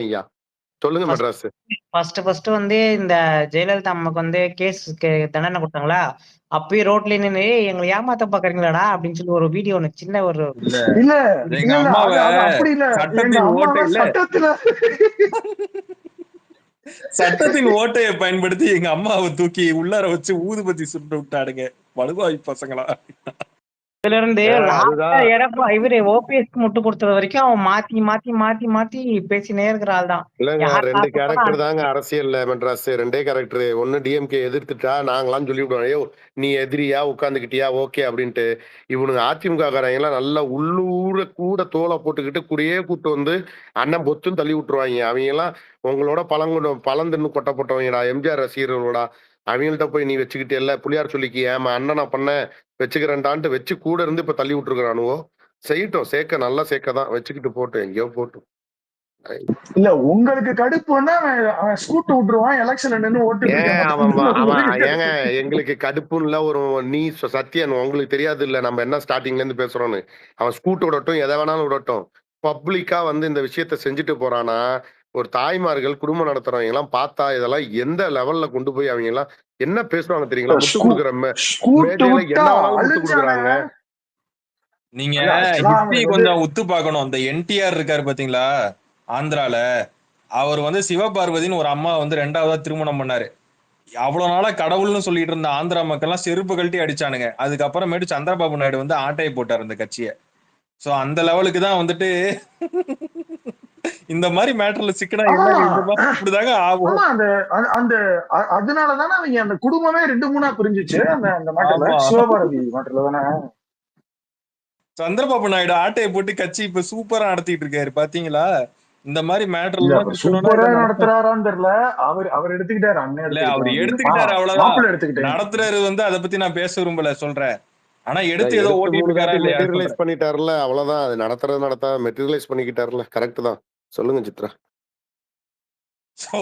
ஐயா சொல்லுங்க first Madras. First வந்து இந்த ஜெயலலிதா அம்மாக்கு வந்து கேஸ்க்கு தண்டனை கொடுத்தாங்களா, அப்பயே ரோட்ல நின்னு எங்களை ஏமாத்த பாக்குறீங்களாடா அப்படின்னு சொல்லி ஒரு வீடியோ ஒண்ணு சின்ன ஒரு இல்ல இல்ல எங்க இல்ல இல்ல அம்மாவை அது அது அப்படி இல்ல. எங்க சட்டத்தின் ஓட்டை அம்மாவை இல்ல சட்டத்துல சட்டத்தின் ஓட்டையை பயன்படுத்தி எங்க அம்மாவை தூக்கி உள்ளார வச்சு ஊதுபத்தி சுட்டு விட்டாடுங்க படுவாய் பசங்களா. இதுல இருந்து லாஸ்டா அதுதான் இவரு ஓபிஎஸ்க்கு முட்டு கொடுத்தது வரைக்கும் அவன் மாத்தி மாத்தி மாத்தி மாத்தி பேசினே இருக்கிற ஆள் தான். இல்லங்க, யார் 2 காசு போனா கேரக்டர் தாங்க அரசியல்ல மெட்ராஸ். 2 கேரக்டர். ஒன்னு டிஎம்கே எதிர்த்துட்டா நாங்களாம் சொல்லிவிடுவோம், ஐயோ நீ எதிரியா உட்காந்துக்கிட்டியா ஓகே அப்படின்ட்டு. இவனுங்க அதிமுக காரங்க எல்லாம் நல்லா உள்ளூர கூட தோலை போட்டுக்கிட்டு கூடயே கூட்டு வந்து அண்ணன் பொத்துன்னு தள்ளி விட்டுருவாங்க. அவங்க எல்லாம் உங்களோட பழந்தின்னு கொட்டப்பட்டவங்கடா, எம்ஜிஆர் ரசிகர்களோட. அவங்கள்ட்ட போய் நீ வச்சுக்கிட்டே இல்ல புளியார் சொல்லிக்கு ஏமா அண்ணன் நான் பண்ண வச்சுக்கிறேன்டான்ட்டு வச்சு கூட இருந்து இப்ப தள்ளி விட்டுருக்கானுவோ. செய்யட்டும், சேர்க்க நல்லா சேர்க்க தான் வச்சுக்கிட்டு போட்டு எங்கேயோ போட்டும். இல்ல உங்களுக்கு கடுப்புன்னா அவன் ஸ்கூட்டு விட்டுருவான், எலெக்ஷன்ல நின்னு ஓட்டு பிடிக்க ஏங்க மாட்டான். ஏங்க எங்களுக்கு கடுப்புன்னு ஒரு நீ சத்தியன் உங்களுக்கு தெரியாது இல்ல, நம்ம என்ன ஸ்டார்டிங்ல இருந்து பேசுறோம்னு. அவன் ஸ்கூட் விடட்டும், எதை வேணாலும் விடட்டும். பப்ளிக்கா வந்து இந்த விஷயத்த செஞ்சுட்டு போறானா, ஒரு தாய்மார்கள் குடும்பம் நடத்துறவங்க எல்லாம் பார்த்தா இதெல்லாம் எந்த லெவல்ல கொண்டு போய் அவங்க எல்லாம் என்ன பேசுவாங்க தெரியுங்களா? முட்டு கொடுக்குற ஸ்கூட்டு மேடையில விட்டா என்ன வேணாலும் முட்டு அழிஞ்சானே. கொடுக்குறாங்க. நீங்க இல்ல, actually ஹிஸ்டரி அவனுக்கு வந்து கொஞ்சம் உத்து பார்க்கணும். இந்த என்டிஆர் இருக்காரு பாத்தீங்களா ஆந்திரால, அவர் வந்து சிவபார்வதின்னு ஒரு அம்மா வந்து 2ஆவதா திருமணம் பண்ணாரு. அவ்வளவு நாளா கடவுள்னு சொல்லிட்டு இருந்த ஆந்திரா மக்கள் எல்லாம் செருப்பு கழட்டி அடிச்சானுங்க. அதுக்கப்புறமேட்டு சந்திரபாபு நாயுடு வந்து ஆட்டையை போட்டார் அந்த கட்சியை. சோ அந்த லெவலுக்கு தான் வந்துட்டு இந்த மாதிரி மேட்டர்ல சிக்கனா ஆமா இப்படிதாங்க ஆகும். ஆமா அந்த அந்த அதனாலதானே அவங்க அந்த குடும்பமே 2-3 பிரிஞ்சிச்சு. அந்த அந்த மாட்டல ஆமா. சிவபாரதி மாட்டல தானே சந்திரபாபு நாயுடு ஆட்டையை போட்டு கட்சி இப்ப சூப்பரா நடத்திட்டு இருக்காரு பாத்தீங்களா? இந்த மாதிரி இல்ல மேட்டர்லாம் அவர் சிக்கணும்னா சூப்பரா இதை நடத்துறாரான்னு தெரியல. அவர் எடுத்துக்கிட்டாரு, அண்ணன் இல்ல அவர் எடுத்துக்கிட்டாரு, எடுத்துக்கிட்டாரு அவ்வளவுதான். மாப்பிள்ள எடுத்துக்கிட்டேன். நடத்துறாரு வந்து அதை பத்தி நான் பேச விரும்பல சொல்றேன். ஆனா எடுத்து ஏதோ எடுத்து ஓட்டிட்டு 3 இருக்காரா தாட்டி இல்லையா மெட்டீரியலைஸ் சொல்றேன். பண்ணிட்டாருல, அவ்வளவுதான். அது நடத்தா மெட்டீரியலைஸ் பண்ணிக்கிட்டாருல, கரெக்ட் தான். சொல்லுங்க சித்ரா. சோ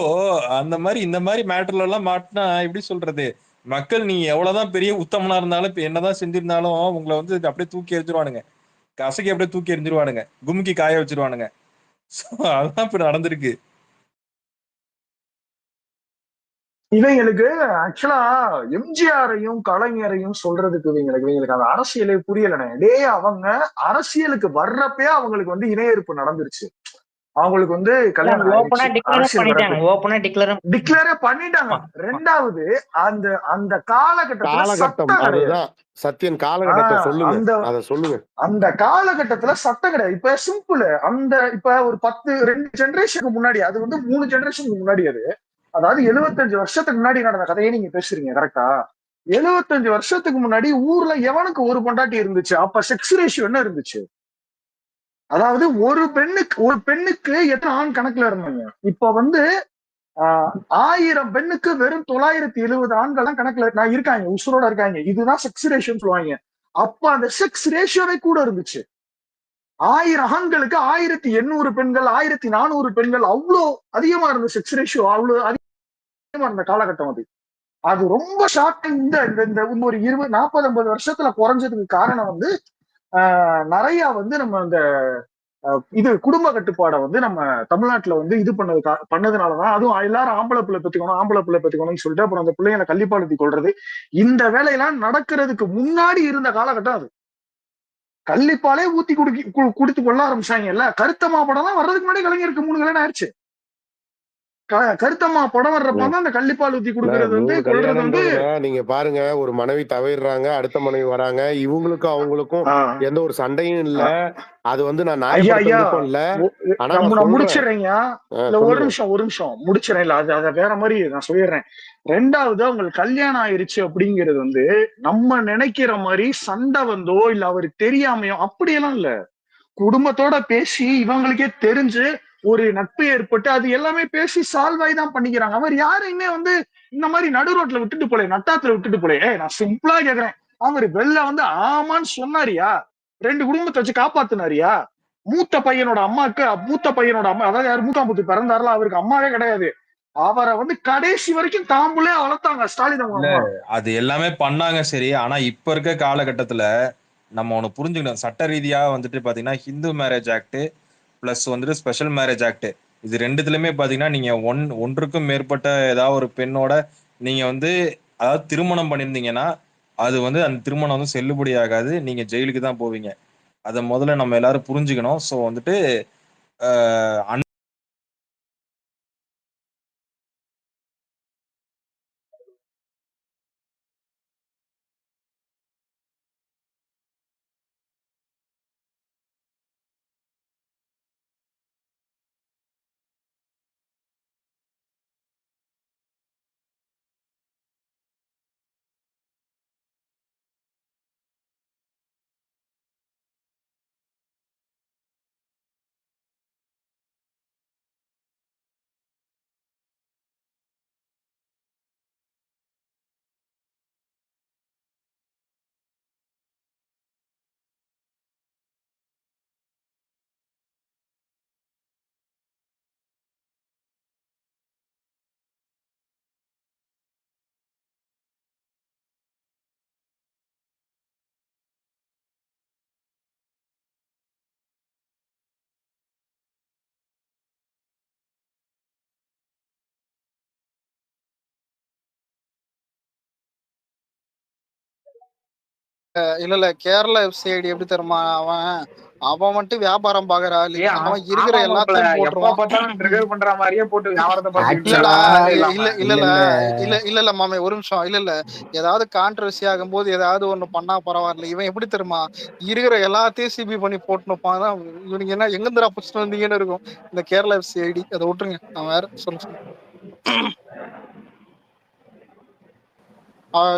அந்த மாதிரி இந்த மாதிரி மேட்டர்ல எல்லாம் மாட்டினா எப்படி சொல்றது, மக்கள் நீ எவ்வளவுதான் பெரிய உத்தமனா இருந்தாலும் இப்ப என்னதான் செஞ்சிருந்தாலும் உங்களை வந்து அப்படியே தூக்கி எறிஞ்சிருவானுங்க, கசக்கி அப்படியே தூக்கி எறிஞ்சிருவானுங்க, கும்கி காய வச்சிருவானுங்க. சோ அதான் இப்ப நடந்திருக்கு. இவங்களுக்கு ஆக்சுவலா எம்ஜிஆரையும் கலைஞரையும் சொல்றதுக்கு இவங்களுக்கு அந்த அரசியலே புரியலனே. அவங்க அரசியலுக்கு வர்றப்பே அவங்களுக்கு வந்து இணையறுப்பு நடந்துருச்சு. அவங்களுக்கு வந்து கல்யாணம் டிக்ளேரே பண்ணிட்டாங்க. 2வது அந்த அந்த காலகட்டத்துல அதுதான் சத்தியன் காலகட்டத்தை சொல்லுங்க. அந்த காலகட்டத்துல சட்டம் கிடையாது. இப்ப சிம்பிள். அந்த இப்ப ஒரு 2 ஜெனரேஷனுக்கு முன்னாடி, அது வந்து 3 ஜெனரேஷனுக்கு முன்னாடி, அதாவது 75 வருஷத்துக்கு முன்னாடி நடந்த கதையை நீங்க பேசுறீங்க கரெக்டா? 75 வருஷத்துக்கு முன்னாடி ஊர்ல எவனுக்கு ஒரு பொண்டாட்டி இருந்துச்சு? அப்ப செக்ஸ் ரேஷியோ என்ன இருந்துச்சு? அதாவது ஒரு பெண்ணுக்கு எத்தனை ஆண் கணக்குல இருந்தாங்க? இப்ப வந்து 1000 பெண்ணுக்கு வெறும் 970 ஆண்கள் கணக்குல நான் இருக்காங்க, உசுரோட இருக்காங்க. இதுதான் செக்ஸ் ரேஷியோன்னு சொல்லுவாங்க. அப்ப அந்த செக்ஸ் ரேஷியோவே கூட இருந்துச்சு. 1000 ஆண்களுக்கு 1800 பெண்கள், 1400 பெண்கள், அவ்வளவு அதிகமா இருந்த செக்ஸ் ரேஷியோ, அவ்வளவு அதிகமா இருந்த காலகட்டம் அது. அது ரொம்ப ஷார்ட். இந்த ஒரு 20-40-50 வருஷத்துல குறைஞ்சதுக்கு காரணம் வந்து நிறைய வந்து நம்ம அந்த இது குடும்ப கட்டுப்பாடை வந்து நம்ம தமிழ்நாட்டுல வந்து இது பண்ணதுனாலதான். அதுவும் எல்லாரும் ஆம்பளை பிள்ளை பெற்றுக்கணும்னு சொல்லிட்டு அப்புறம் அந்த பிள்ளைங்களை கள்ளிப்பாடுத்தி கொள்றது, இந்த வேலையெல்லாம் நடக்கிறதுக்கு முன்னாடி இருந்த காலகட்டம் அது. கள்ளிப்பாலே ஊத்தி குடுத்து கொள்ள ஆரம்பிச்சாங்கல்ல. கருத்தம்மா படம் தான் வர்றதுக்கு முன்னாடி கலைஞருக்கு 3 கல்யாணம் ஆயிடுச்சு. கருத்தம்மா படம் வர்றப்ப தான் அந்த கள்ளிப்பால் ஊத்தி கொடுக்கறது வந்து கொள்றது வந்து. நீங்க பாருங்க, ஒரு மனைவி தவறாங்க, அடுத்த மனைவி வராங்க, இவங்களுக்கும் அவங்களுக்கும் எந்த ஒரு சண்டையும் இல்ல. அது வந்து நான் முடிச்சிடுறேங்க. இல்ல ஒரு நிமிஷம் முடிச்சிடறேன். இல்ல அது வேற மாதிரி நான் சொல்லிடுறேன். 2வது அவங்களுக்கு கல்யாணம் ஆயிருச்சு அப்படிங்கிறது வந்து நம்ம நினைக்கிற மாதிரி சண்டை வந்தோ இல்ல அவருக்கு தெரியாமையோ அப்படியெல்லாம் இல்ல. குடும்பத்தோட பேசி இவங்களுக்கே தெரிஞ்சு ஒரு நட்பு ஏற்பட்டு அது எல்லாமே பேசி சால்வ் ஆகி தான் பண்ணிக்கிறாங்க. அவர் யாரையுமே வந்து இந்த மாதிரி நடு ரோட்ல விட்டுட்டு போல, நட்டாத்துல விட்டுட்டு போல. நான் சிம்பிளா கேக்குறேன், அவர் வெளில வந்து ஆமான்னு சொன்னாரியா? 2 குடும்பத்தை வச்சு காப்பாத்தினாரியா? மூத்த பையனோட அம்மா, அதாவது யார் மூத்தாம்பூத்து பிறந்தாருல, அவருக்கு அம்மாவே கிடையாது. அவரை வந்து கடைசி வரைக்கும் தாம்புலே வளர்த்தாங்க ஸ்டாலின். அது எல்லாமே பண்ணாங்க சரி. ஆனா இப்ப இருக்க காலகட்டத்துல நம்ம ஒண்ணு புரிஞ்சுக்கணும். சட்ட ரீதியா வந்துட்டு பாத்தீங்கன்னா ஹிந்து மேரேஜ் ஆக்ட் பிளஸ் வந்துட்டு ஸ்பெஷல் மேரேஜ் ஆக்ட் இது ரெண்டுத்துலயுமே பாத்தீங்கன்னா நீங்க ஒன்றுக்கும் மேற்பட்ட ஏதாவது ஒரு பெண்ணோட நீங்க வந்து அதாவது திருமணம் பண்ணியிருந்தீங்கன்னா அது வந்து அந்த திருமணம் வந்து செல்லுபடி ஆகாது, நீங்க ஜெயிலுக்கு தான் போவீங்க. அதை முதல்ல நம்ம எல்லாரும் புரிஞ்சுக்கணும். ஸோ வந்துட்டு இல்ல கேரளா எஃப்சிஐடி எப்படி தெரியுமா, அவன் மட்டும் வியாபாரம் பாக்குற ஆளு. அவன் இருக்கிற எல்லாத்தையும் போட்டுருவான். பண்ற மாதிரியே போட்டு வியாபாரத்தை இல்லடா பார்த்துக்கிட்டு இல்ல மாமே, ஒரு நிமிஷம். இல்ல ஏதாவது கான்ட்ரவர்சி ஆகும் போது ஏதாவது ஒண்ணு பண்ணா பரவாயில்ல. இவன் எப்படி தெரியுமா, இருக்கிற எல்லாத்தையும் சிபி பண்ணி போட்டுனுப்பான். இவனுக்கு என்ன எங்க இருந்து புடிச்சிட்டு வந்தீங்கன்னு இருக்கும் இந்த கேரளா எஃப்சிஐடி. அதை விட்டுருங்க, நான் வேற சொல்லுங்க.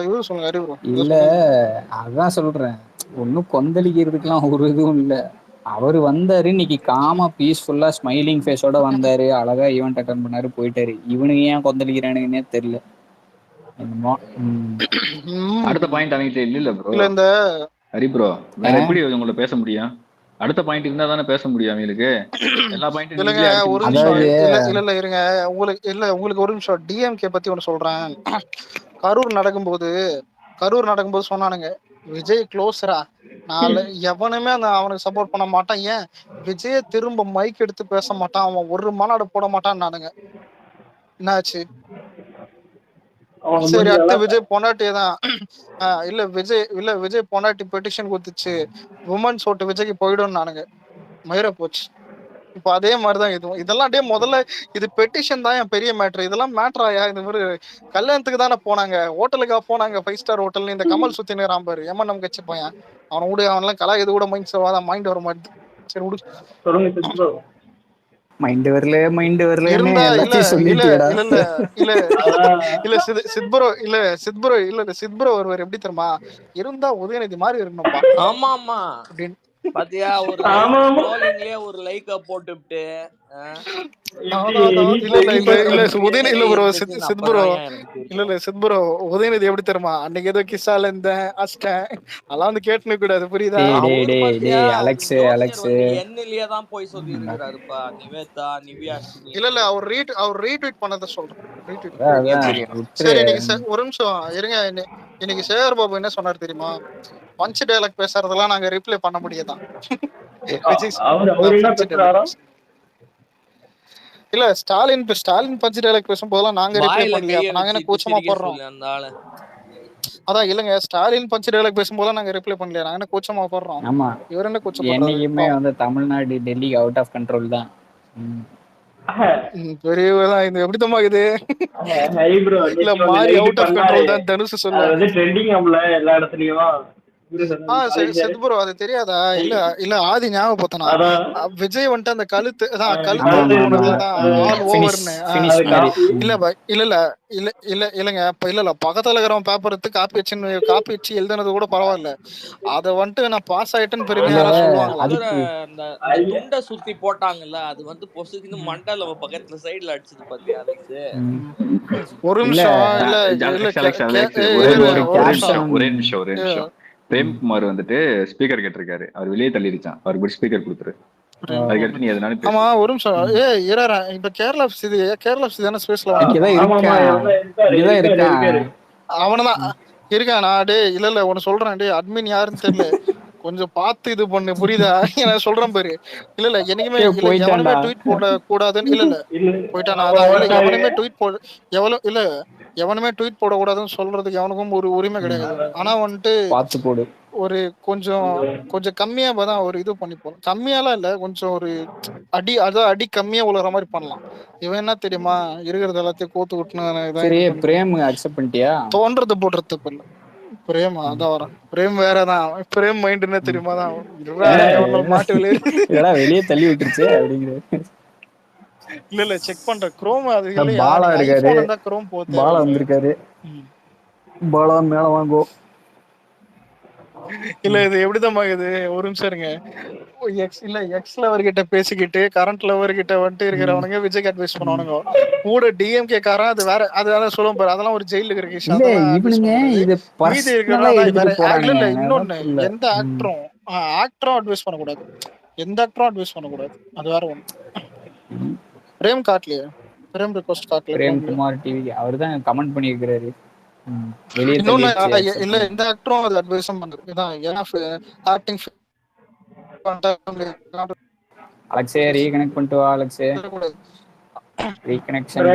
இவரு சொல்லுங்க, அறிவு இல்ல அதான் சொல்றேன், ஒன்னும் கொந்தளிக்கிறதுக்கெல்லாம் ஒரு இதுவும் இல்ல. அவரு வந்தாரு இன்னைக்கு காமா பீஸ்ஃபுல்லா ஸ்மைலிங் ஃபேஸோட வந்தாரு, அழகா ஈவெண்ட் அட்டன் பண்ணாரு, போயிட்டாரு. இவனுக்கு ஏன் கொந்தளிக்கிறானுங்கன்னே தெரியல. என்னமோ அடுத்த பாயிண்ட் அவங்கிட்ட இல்ல ப்ரோ. இல்ல இந்த ஹரி ப்ரோ வேற எப்படி உங்களை பேச முடியும்? அடுத்த பாயிண்ட் இருந்தா தானே பேச முடியும் அவங்களுக்கு. எல்லா பாயிண்ட்டும் இல்லங்க ஒரு நிமிஷம். இல்ல இருங்க, உங்களுக்கு ஒரு நிமிஷம். டிஎம்கே பத்தி ஒண்ணு சொல்றேன். கரூர் நடக்கும்போது சொன்னானுங்க, விஜய் க்ளோஸரா, நாலு எவனுமே அவனுக்கு சப்போர்ட் பண்ண மாட்டான். ஏன் விஜய திரும்ப மைக் எடுத்து பேச மாட்டான், அவன் ஒரு மாநாடு போட மாட்டான் நானுங்க. என்னாச்சு? சரி, அடுத்து விஜய் பொண்டாட்டி தான். விஜய் பொண்டாட்டி பெட்டிஷன் கொடுத்துச்சு, உமன்ஸ் ஓட்டு விஜய்க்கு போயிடும் நானுங்க. மயிர போச்சு. இப்ப அதே மாதிரிதான் இதுவும். இதெல்லாம் அப்படியே முதல்ல இது பெட்டிஷன் தான் என் பெரிய மேட்ரு. இதெல்லாம் மேட்ராயா? இந்த மாதிரி கல்யாணத்துக்கு தானே போனாங்க, ஹோட்டலுக்கா போனாங்க, 5 ஸ்டார் ஹோட்டல்னு. இந்த கமல் சுத்தி நேரம் பாரு, எம்என்எம் கட்சி பையன், அவன் விடு, அவன்லாம் கலா இது கூட மைண்ட் வர மாட்டேது. சரி விடு, சொல்லுங்க. மைண்ட் வரல இருந்தா சித்புரோ ஒருவர் எப்படி தெரியுமா, இருந்தா உதயநிதி மாதிரி இருக்கணும்பா. ஆமா அப்படின்னு பாத்தியா, ஒரு லைக்க போட்டுட்டு சித்புரோ உதயநிதி எப்படி தெரியுமா, அன்னைக்கு ஏதோ கிசால இருந்தேன் அஸ்டன் அதெல்லாம் வந்து கேட்டுனு கூடாது, புரியுதா? என்னிலேயே தான் போய் சொல்லி இருக்கிறாருப்பா நிவேதா நிவ்யா. இல்ல அவர் ரீட்வீட் பண்ணத சொல்றேன். சரி, இன்னைக்கு ஒரு நிமிஷம் இருங்க. இன்னைக்கு சேகர் பாபு என்ன சொன்னார் தெரியுமா, பஞ்ச் டயலாக் பேசுறதெல்லாம் நாங்க ரிப்ளை பண்ண முடியாதான். இல்ல ஸ்டாலின் பஞ்ச் டயலாக் பேசும்போதெல்லாம் நாங்க ரிப்ளை பண்ணலையா? நாங்க என்ன கூச்சமா போடுறோம்? அதான் இல்லங்க, ஸ்டாலின் பஞ்ச் டயலாக் பேசும்போது நாங்க ரிப்ளை பண்ணலையா? நாங்க என்ன கூச்சமா போடுறோம்? ஆமா, இவர் என்ன கூச்சம் என்னைக்குமே வந்து Tamil Nadu Delhi out of control தான். பெரியதான் இது எப்படி தம்மா இது? இல்ல மாறி அவுட் ஆஃப் கண்ட்ரோல் தான் தனுஷ் சொல்லுவாங்க. ட்ரெண்டிங் ஆம்ல எல்லா இடத்துலயும். சித்புரோ அது தெரியாதா? இல்ல ஆதி ஞாபகப்படுத்தனா, விஜய் வந்துட்டு அந்த கழுத்து இல்லங்க இல்ல பக்கத்துல இருக்கிறவன் பேப்பர் எடுத்து காப்பி வச்சு எழுதுனது கூட பரவாயில்ல, அத வந்துட்டு நான் பாஸ் ஆயிட்டேன்னு பெருமையா துண்ட சுத்தி போட்டாங்கல்ல, அது வந்து பொசுக்குன்னு மண்டல பக்கத்துல சைடுல அடிச்சது பாத்தியா அலெக்ஸ்? ஒரு நிமிஷம். ஒரே நிமிஷம். பிரேம்குமார் வந்துட்டு ஸ்பீக்கர் கேட்டிருக்காரு, அவர் வெளியே தள்ளிடுச்சான், அவருக்கு ஸ்பீக்கர் கொடுத்துரு. அதுக்கடுத்து நீ எதனால ஆமா ஒரு நிமிஷம். இப்ப கேரளா தானே ஸ்பேஸ்ல அவனதான் இருக்கான். டே இல்ல ஒன்னு சொல்றேன், டே அட்மின் யாருன்னு தெரியல, கொஞ்சம் பார்த்து இது பண்ணு, புரியுதா? நான் சொல்றேன் பாரு. இல்ல என்னைக்குமே இல்ல எவனுமே போயிட்டான்டா. ட்வீட் போட கூடாதுன்னு இல்ல போயிட்டானா? அதான் இல்ல எவனுமே ட்வீட் போட எவனுமே ட்வீட் போடக்கூடாதுன்னு சொல்றதுக்கு எவனுக்கும் ஒரு உரிமை கிடையாது. ஆனா வந்துட்டு பார்த்து போடு. ஒரு கொஞ்சம் கம்மியா தான் ஒரு இது பண்ணி போகணும். கம்மியாலாம் இல்ல, கொஞ்சம் ஒரு அடி கம்மியா உழுற மாதிரி பண்ணலாம். இவன் என்ன தெரியுமா, இருக்கிறது எல்லாத்தையும் கோத்து விட்டுன்னு சரி பிரேம் அக்செப்ட் பண்ணிட்டியா? தோன்றது போடுறது தப்பு இல்ல. பிரேம் அதான் வரேன். பிரேம் வேறதான். பிரேம் மைண்ட் என்ன தெரியுமா தான் மாட்டு இல்லடா வெளியே தள்ளி விட்டுருச்சு அப்படிங்கிற. இல்ல செக் பண்ற குரோம் அது இல்ல. பாலா இருக்காரு, குரோம் போகுது. பாலா வந்திருக்காரு. பாலா மேல வாங்கோ. இல்ல இது எப்படிதான் ஆகுது, ஒரு நிமிஷம் இருங்க. எக்ஸ் லவர் கிட்ட பேசிக்கிட்டு கரண்ட் லவர் கிட்ட வந்துட்டு இருக்கிறவனுங்க விஜய் அட்வைஸ் பண்ணுவானுங்க. கூட டிஎம்கே காரன் அது வேற, அது அதான் சொல்லுவோம் பாரு, அதெல்லாம் ஒரு ஜெயிலுக்கு இருக்கு. இவனுங்க இது மீதி இருக்கிற இல்ல இன்னொன்னு, எந்த ஆக்டரும் அட்வைஸ் பண்ணக்கூடாது. எந்த ஆக்டரும் அட்வைஸ் பண்ணக்கூடாது, அது வேற ஒண்ணு. பிரேம் காட்டலையே, பிரேம் ரிக்வெஸ்ட் காட்டல. பிரேம் குமார் டிவி அவர்தான் கமெண்ட் பண்ணியிருக்கிறாரு. இன்னொன்னு இல்ல எந்த ஆக்டரும் அது அட்வைஸும் பண்றது. இதான் ஏன்னா ஆக்டிங் அலெக்ஸே ரீகனெக்ட் பண்ணிட்டு வா. அலெக்ஸே ரீகனெக்ஷன்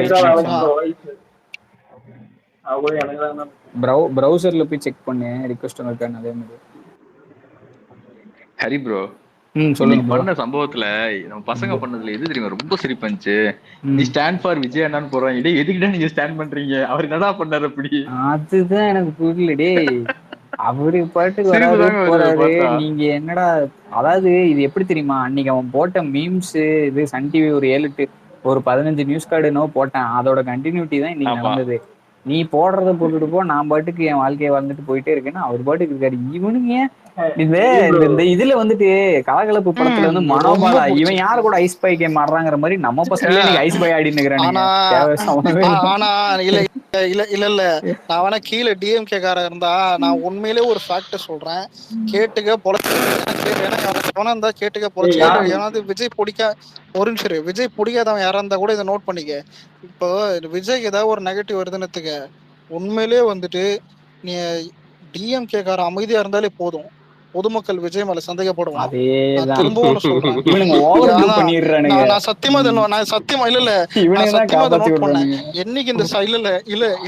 ப்ரௌசர்ல போய் செக் பண்ணு ரிக்வெஸ்ட் வந்திருக்கான்னு. அதே மாதிரி ஹரி ப்ரோ பண்ண சம்பவத்துல நம்ம பசங்க பண்ணதுல எது தெரியுமா ரொம்ப சிரிப்பந்துச்சு? நீ ஸ்டாண்ட் ஃபார் விஜய் அண்ணான்னு போறான். இடே எதுக்கிட்ட நீங்க ஸ்டாண்ட் பண்றீங்க? அவர் என்னடா பண்ணாரு அப்படி? அதுதான் எனக்கு புரியல. டே அவரு பாட்டுக்கு வராது போறாரு, நீங்க என்னடா? அதாவது இது எப்படி தெரியுமா, அன்னைக்கு அவன் போட்ட மீம்ஸ் இது சன் டிவி ஒரு 7-8 ஒரு 15 நியூஸ் கார்டு போட்டான். அதோட கண்டினியூட்டி தான் இன்னைக்கு நடந்தது. நீ போடுறத போட்டுட்டு போ, நான் பாட்டுக்கு என் வாழ்க்கையை வாழ்ந்துட்டு போயிட்டே இருக்கேன்னா அவர் பாட்டுக்கு இருக்காரு. இவனுங்க இந்த இதுல வந்துட்டு கலகலப்பு படத்துல வந்து மனோபாலா இவன் யாரு கூட ஐஸ் பாய் கேம் ஆடுறாங்கிற மாதிரி நம்ம பசங்களே நீங்க ஐஸ் பாய் ஆடின்னு இருக்கிறானுங்க. ஆனா இல்ல நான் வேணா கீழே டிஎம்கே காரன் இருந்தா நான் உண்மையிலே ஒரு ஃபேக்ட் சொல்றேன், கேட்டுக்க பொழச்சா கேட்டுக்க பொழச்சு. ஏன்னாவது விஜய் பிடிக்க ஒரு நிமிஷம், விஜய் பிடிக்காதவன் யாரா இருந்தா கூட இதை நோட் பண்ணிக்க. இப்போ விஜய்க்கு ஏதாவது ஒரு நெகட்டிவ் வருதுன்னு உண்மையிலே வந்துட்டு நீ டிஎம்கே கார அமைதியா இருந்தாலே போதும், பொதுமக்கள் விஜய் மேல சந்தேகப்படுவான். திரும்பவும் சொல்றேன், நான் சத்தியமா இல்ல நான் சத்தியமா நோட் பண்ணேன். என்னைக்கு இந்த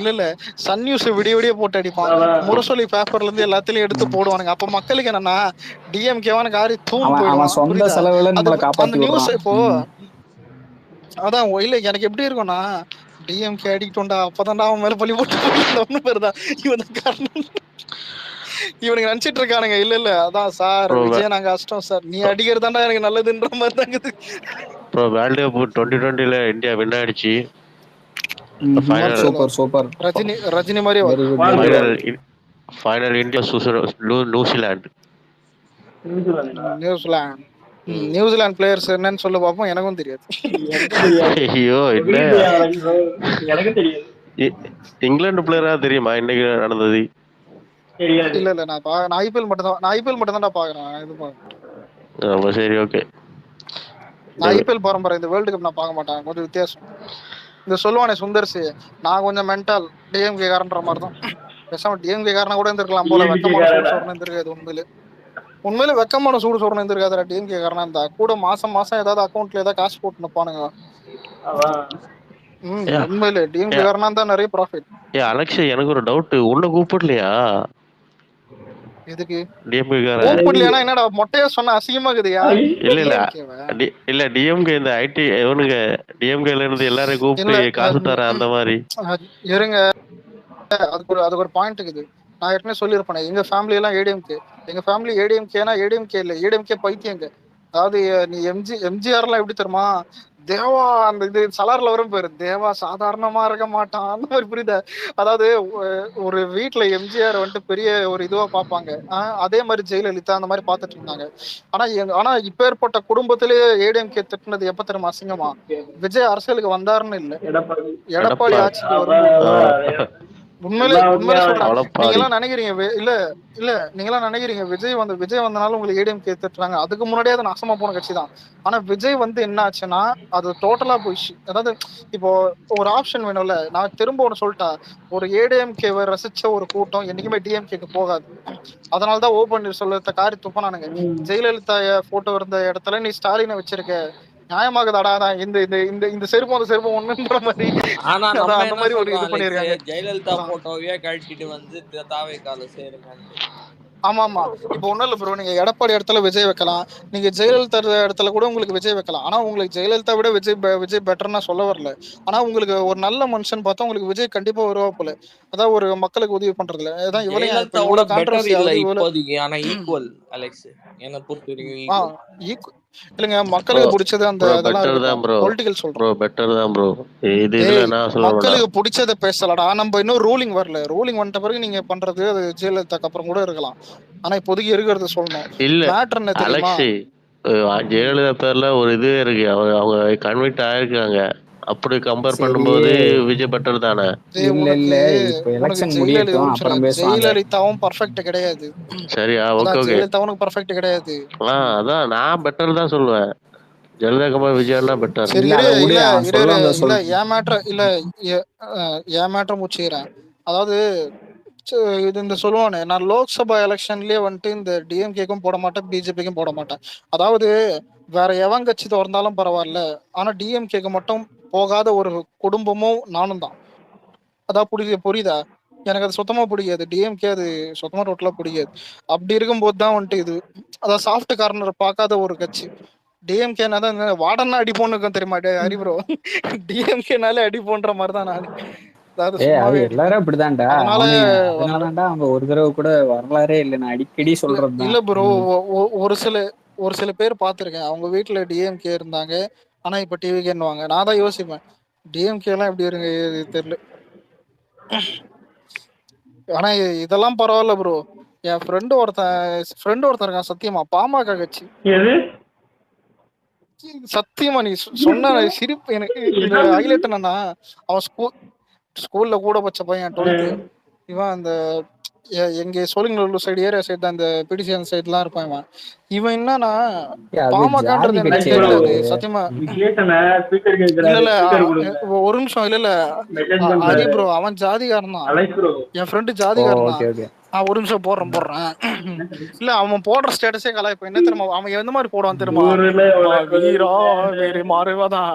இல்ல சன் நியூஸ் விடிய போட்டு அடிப்பான், முரசொலி பேப்பர்ல இருந்து எல்லாத்திலயும் எடுத்து போடுவானுங்க. அப்ப மக்களுக்கு என்னன்னா டிஎம்கேவான காரி தூண் போயிடுவான் அந்த நியூஸ். இப்போ அதான் இல்ல எனக்கு எப்படி இருக்கும்னா, டிஎம்கே அடிக்கிட்டோண்டா அப்பதான்டா அவன் மேல பழி போட்டு ஒண்ணு பேருதான் இவன் தான் காரணம். இவனுக்கு நினைச்சிட்டு இருக்கானுங்க. இல்ல அதான் சார் விஜய் நாங்க கஷ்டம் சார், நீ அடிக்கிறதாண்டா எனக்கு நல்லதுன்ற மாதிரி தாங்குது. ப்ரோ வேர்ல்ட் கப் 2020ல இந்தியா வின் ஆயிடுச்சு. சூப்பர் ரஜினி மாதிரி ஃபைனல் இந்தியா நியூசிலாந்து பிளேயர்ஸ் என்னன்னு சொல்ல பாப்போம். எனக்கும் தெரியாது. ஐயோ எனக்கு தெரியாது. இங்கிலாந்து பிளேயரா தெரியுமா இன்னைக்கு நடந்தது? இல்ல நான் ஐபிஎல் மட்டும் தான் பாக்குறேன். இது பாக்குறேன். சரி ஓகே. நான் ஐபிஎல் பரம்பரை, இந்த வேர்ல்டு கப் நான் பார்க்க மாட்டேன். கொஞ்சம் வித்தியாசம். இந்த சொல்லுவானே சுந்தர்சி, நான் கொஞ்சம் மென்டல் டிஎம்கே காரன்ற மாதிரி தான். பேசாம டிஎம்கே காரனா கூட இருந்திருக்கலாம் போல. வெக்கமான சூடு சொரணம் இருந்திருக்காது. உண்மையில வெக்கமான சூடு சொரணம் இருந்திருக்காதுடா டிஎம்கே காரனா இருந்தா கூட. மாசம் ஏதாவது அக்கௌண்ட்ல ஏதாவது காசு போட்டு நிப்பானுங்க. உண்மையில டிஎம்கே காரனா தான் நிறைய ப்ராஃபிட். அலெக்ஸ் எனக்கு ஒரு டவுட், உன்னை கூப்பிடலையா? எதுக்கு டிஎம்கே கூப்பிடலையா? என்னடா மொட்டையா சொன்ன அசிங்கமா இருக்குதுயா? இல்ல டிஎம்கே இந்த ஐடி இவனுங்க டிஎம்கேல இருந்து எல்லாரையும் கூப்பிட்டு காசு தர அந்த மாதிரி இருங்க. அதுக்கு ஒரு பாயிண்ட் இருக்குது. நான் ஏற்கனவே சொல்லியிருப்பேன், எங்க ஃபேமிலி எல்லாம் ஏடிஎம்கே. எங்க ஃபேமிலி ஏடிஎம்கேனா ஏடிஎம்கே இல்ல, ஏடிஎம்கே பைத்தியங்க. அதாவது நீ எம்ஜிஆர் எல்லாம் எப்படி தெரியுமா, தேவா அந்த இது சலார்ல வரும் பேரு, தேவா சாதாரணமா இருக்க மாட்டான் அந்த மாதிரி, புரியுதா? அதாவது ஒரு வீட்டுல எம்ஜிஆர் வந்துட்டு பெரிய ஒரு இதுவா பார்ப்பாங்க. அதே மாதிரி ஜெயலலிதா அந்த மாதிரி பாத்துட்டு இருந்தாங்க. ஆனா இப்ப ஏற்பட்ட குடும்பத்திலேயே ஏடிஎம்கே திட்டினது எப்ப தெரியுமா அசிங்கமா? விஜய் அரசியலுக்கு வந்தாருன்னு இல்ல, எடப்பாடி ஆட்சிக்கு வரும்போது உண்மையிலே சொல்றேன். நீங்க அவளப்பாடி எல்லாம் நினைக்கிறீங்க இல்ல நீங்க எல்லாம் நினைக்கிறீங்க விஜய் வந்தனால உங்களுக்கு ஏடிஎம்கே திட்டுறாங்க. அதுக்கு முன்னாடியே அது நாசமா போன கட்சி தான். ஆனா விஜய் வந்து என்ன ஆச்சுன்னா அது டோட்டலா போயிடுச்சு. அதாவது இப்போ ஒரு ஆப்ஷன் வேணும்ல. நான் திரும்ப ஒண்ணு சொல்லிட்டா, ஒரு ஏடிஎம்கேவை ரசிச்ச ஒரு கூட்டம் என்னைக்குமே டிஎம்கேக்கு போகாது. அதனாலதான் ஓபன் சொல்ல காரி துப்பானானுங்க. ஜெயலலிதா போட்டோ இருந்த இடத்துல நீ ஸ்டாலினை வச்சிருக்க, நியாயமாகதாடா. இந்த இந்த இந்த இந்த செருப்பு அந்த செருப்பு ஒண்ணுன்ற மாதிரி ஆனா நம்ம அதான் அந்த என்ன மாதிரி ஒரு சொல்றோம் இது அலெக்ஸ், பண்ணிருக்காங்க. ஜெயலலிதா அதான் போட்டோவே கழட்டிட்டு வந்து தாவேக்கால சேருங்கன்ட்டு. ஆமா. இப்போ ஒண்ணும் இல்ல ப்ரோ, நீங்க எடப்பாடி இடத்துல விஜய் வைக்கலாம், நீங்க ஜெயலலிதா இடத்துல கூட உங்களுக்கு விஜய் வைக்கலாம். ஆனா உங்களுக்கு ஜெயலலிதா விட விஜய் பெட்டர்னா சொல்ல வரல. ஆனா உங்களுக்கு ஒரு நல்ல மனுஷன் பார்த்தா உங்களுக்கு விஜய் கண்டிப்பா வருவா போல. அதான் ஒரு மக்களுக்கு உதவி பண்றதுல அதான் இவனையும் இப்ப ஜெயலலிதாவோட இவ்வளவு பெட்டர் கான்ட்ரவர்சி இல்ல ஆகுது இவ்வளவு. இப்போதைக்கு, ஆனா ஈக்குவல் அலெக்ஸ். என்ன பொறுத்த வரைக்கும் ஈக்குவல். இல்லைங்க, ப்ரோ மக்களுக்கு பிடிச்சது அந்த ப்ரோ இதெல்லாம் பெட்டர் தான் இருக்கட்டும், ப்ரோ. பொலிட்டிக்கல் சொல்றோம். ப்ரோ பெட்டர் தான் ப்ரோ. இதுல ஏய், நான் சொல்லுவேன்டா, மக்களுக்கு பிடிச்சத பேசலடா. நம்ம இன்னும் ரூலிங் வரல. ரூலிங் வந்துட்ட பிறகு நீங்க பண்றது அது ஜெயலலிதாக்கு அப்புறம் கூட இருக்கலாம். ஆனா இப்போதைக்கு இருக்கிறது சொல்லணும். இல்ல மேட்டர் என்ன தெரியுமா? அலெக்ஸி ஜெயலலிதா பேர்ல ஒரு இது இருக்கு. அவங்க கன்விக்ட் ஆயிருக்காங்க. அப்படி கம்பேர் சரி, பண்ணும்போது விஜய் பெட்டர் தானே. இல்ல இல்ல இப்ப எலெக்ஷன் முடியட்டும் அப்புறம் பேசுவாங்க. ஜெயலலிதாவும் பர்ஃபெக்ட் கிடையாது. சரியா? ஓகே அதான் ஓகே. ஜெயலலிதாவும் பர்ஃபெக்ட் கிடையாது. அதான் நான் பெட்டர் தான் சொல்லுவேன். ஜெயலலிதா கம்பேர் விஜயன்னா பெட்டர். சரி இல்ல இரு அதை விடு, இல்ல அவன் இரு இரு சொல்லுவாங்க இல்ல சொல். என் மேட்டர் இல்ல என் மேட்டர் முடிச்சுக்கிறேன். அதாவது இது இந்த சொல்லுவானே, நான் லோக்சபா எலெக்ஷன்லயே வந்துட்டு இந்த டிஎம்கேக்கும் போட மாட்டேன், பிஜேபிக்கும் போட மாட்டேன். அதாவது வேற எவன் கட்சி திறந்தாலும் பரவாயில்ல, ஆனா டிஎம்கேக்கு மட்டும் போகாத ஒரு குடும்பமும் நானும் தான். அதான் புரியுதா? எனக்கு அது சுத்தமா பிடிக்காது. டிஎம்கே அது சுத்தமா டோட்டலா பிடிக்காது. அப்படி இருக்கும்போது தான் வந்துட்டு இது அதான் சாஃப்ட் கார்னர் பார்க்காத ஒரு கட்சி. டிஎம்கேனா தான் வாடனா அடிப்போன்னு இருக்கும் தெரியுமா ஹரிப்ரோ? டிஎம்கேனாலே அடிப்போன்ற மாதிரி தான் நான். அதாவது அது சும்மாவே எல்லாரும் அடிப்பேன். அப்படிதான்டா. அதனால அதனாலதான்டா அவங்க ஒரு தடவை கூட வரலாறே இல்லை. நான் அடிக்கடி சொல்றதுதான். இல்ல ப்ரோ, ஒரு சில பேர் பார்த்திருக்கேன். அவங்க வீட்டுல டிஎம்கே இருந்தாங்க, ஆனா இப்ப டிவிகேன்னுவாங்க. நான் தான் யோசிப்பேன், டிஎம்கே எல்லாம் எப்படி இருங்க தெரியல. ஆனா இதெல்லாம் பரவாயில்ல ப்ரோ. என் ஃப்ரெண்டு ஒருத்தன் இருக்கான், சத்தியமா பாமக கட்சி. சத்தியமா நீ சொன்ன சிரிப்பு எனக்கு இந்த ஹைலைட் என்னன்னா, அவன் ஸ்கூல்ல கூட பச்ச பையன் 12th. இவன் அந்த எங்க சோழிங்கநல்லூர் சைடு ஏரியா சைடு தான், அந்த பிடிசி அந்த சைடுலாம் இருப்பான் இவன். இவன் என்னன்னா பாமகன்றது எனக்கு தெரியல. அது சத்தியமா இல்ல ஒரு நிமிஷம் இல்ல ஹரி ப்ரோ, அவன் ஜாதிகாரன் தான். என் ஃப்ரெண்டு ஜாதிகாரன் தான். ஒரு நிமிஷம் போடுறேன். இல்ல அவன் போடுற ஸ்டேட்டஸே கலாய்ப்பேன். என்ன தெரியுமா அவன் எந்த மாதிரி போடுவான் தெரியுமா? வீரா வேறு மாறுவாதான்